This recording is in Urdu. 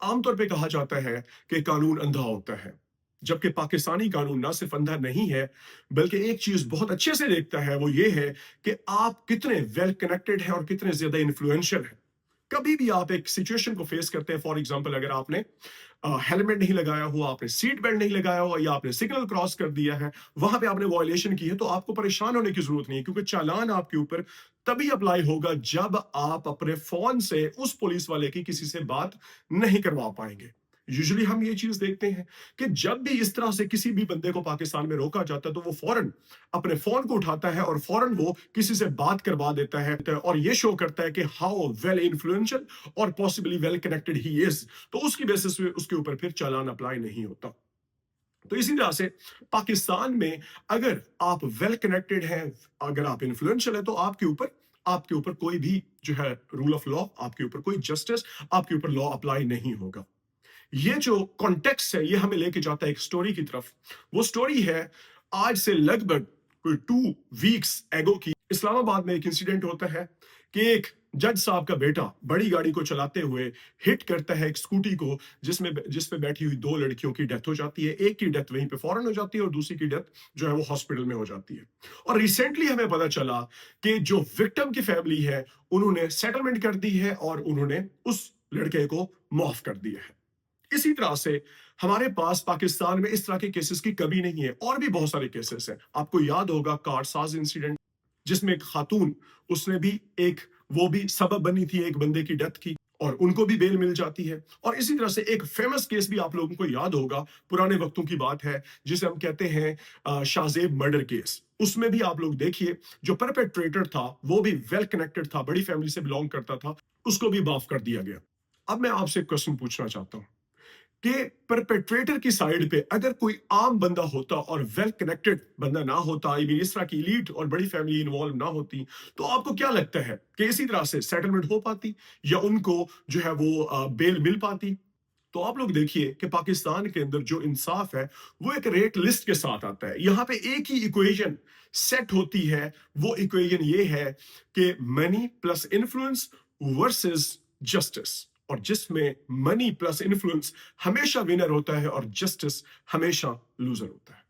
عام طور پہ کہا جاتا ہے کہ قانون اندھا ہوتا ہے، جبکہ پاکستانی قانون نہ صرف اندھا نہیں ہے بلکہ ایک چیز بہت اچھے سے دیکھتا ہے، وہ یہ ہے کہ آپ کتنے ویل کنیکٹڈ ہیں اور کتنے زیادہ انفلوئنشل ہیں۔ کبھی بھی آپ ایک سچویشن کو فیس کرتے ہیں، فار ایگزامپل اگر آپ نے ہیلمٹ نہیں لگایا ہوا، آپ نے سیٹ بیلٹ نہیں لگایا ہوا، یا آپ نے سگنل کراس کر دیا ہے، وہاں پہ آپ نے وائلیشن کی ہے، تو آپ کو پریشان ہونے کی ضرورت نہیں ہے، کیونکہ چالان آپ کے اوپر تبھی اپلائی ہوگا جب آپ اپنے فون سے اس پولیس والے کی کسی سے بات نہیں کروا پائیں گے۔ یوزلی ہم یہ چیز دیکھتے ہیں کہ جب بھی اس طرح سے کسی بھی بندے کو پاکستان میں روکا جاتا ہے تو وہ فوراً اپنے فون کو اٹھاتا ہے اور فوراً وہ کسی سے بات کروا دیتا ہے، اور یہ شو کرتا ہے کہ ہاؤ ویل انفلوئنشل اور پاسبلی ویل کنیکٹڈ ہی از، تو اس کی بیسس پہ اس کے اوپر پھر چالان اپلائی نہیں ہوتا۔ تو اسی طرح سے پاکستان میں اگر آپ ویل کنیکٹڈ ہیں، اگر آپ انفلوئنشل ہیں، تو آپ کے اوپر کوئی بھی جو ہے رول آف لا، آپ کے اوپر کوئی جسٹس، آپ کے اوپر لا اپلائی نہیں ہوگا۔ یہ جو کانٹیکس ہے یہ ہمیں لے کے جاتا ہے ایک سٹوری کی طرف۔ وہ سٹوری ہے آج سے لگ بھگ کوئی 2 ویکس ایگو کی۔ اسلام آباد میں ایک انسیڈنٹ ہوتا ہے کہ ایک جج صاحب کا بیٹا بڑی گاڑی کو چلاتے ہوئے ہٹ کرتا ہے ایک اسکوٹی کو، جس پہ بیٹھی ہوئی 2 لڑکیوں کی ڈیتھ ہو جاتی ہے۔ ایک کی ڈیتھ وہیں پہ فوراً ہو جاتی ہے اور دوسری کی ڈیتھ جو ہے وہ ہاسپٹل میں ہو جاتی ہے۔ اور ریسنٹلی ہمیں پتا چلا کہ جو وکٹم کی فیملی ہے انہوں نے سیٹلمنٹ کر دی ہے اور انہوں نے اس لڑکے کو معاف کر دیا ہے۔ اسی طرح سے ہمارے پاس پاکستان میں اس طرح کے کیسز کی کمی نہیں ہے، اور بھی بہت سارے کیسز ہیں۔ آپ کو یاد ہوگا کارساز انسیڈنٹ، جس میں ایک خاتون، اس نے بھی وہ بھی سبب بنی تھی ایک بندے کی ڈیتھ کی، اور ان کو بھی بیل مل جاتی ہے۔ اور اسی طرح سے ایک فیمس کیس بھی آپ لوگوں کو یاد ہوگا، پرانے وقتوں کی بات ہے، جسے ہم کہتے ہیں شاہ زیب مرڈر کیس۔ اس میں بھی آپ لوگ دیکھیے جو پرپیٹریٹر تھا وہ بھی ویل کنیکٹڈ تھا، بڑی فیملی سے بلونگ کرتا تھا، اس کو بھی معاف کر دیا گیا۔ اب میں آپ سے ایک کوسچن پوچھنا چاہتا ہوں کہ پرپیٹریٹر کی سائیڈ پہ اگر کوئی عام بندہ ہوتا اور ویل کنیکٹڈ بندہ نہ ہوتا، اس طرح کی ایلیٹ اور بڑی فیملی انوالو نہ ہوتی، تو آپ کو کیا لگتا ہے کہ اسی طرح سے سیٹلمنٹ ہو پاتی یا ان کو جو ہے وہ بیل مل پاتی؟ تو آپ لوگ دیکھیے کہ پاکستان کے اندر جو انصاف ہے وہ ایک ریٹ لسٹ کے ساتھ آتا ہے۔ یہاں پہ ایک ہی ایکویشن سیٹ ہوتی ہے، وہ ایکویشن یہ ہے کہ money plus influence versus justice, اور جس میں منی پلس انفلوئنس ہمیشہ ونر ہوتا ہے اور جسٹس ہمیشہ لوزر ہوتا ہے۔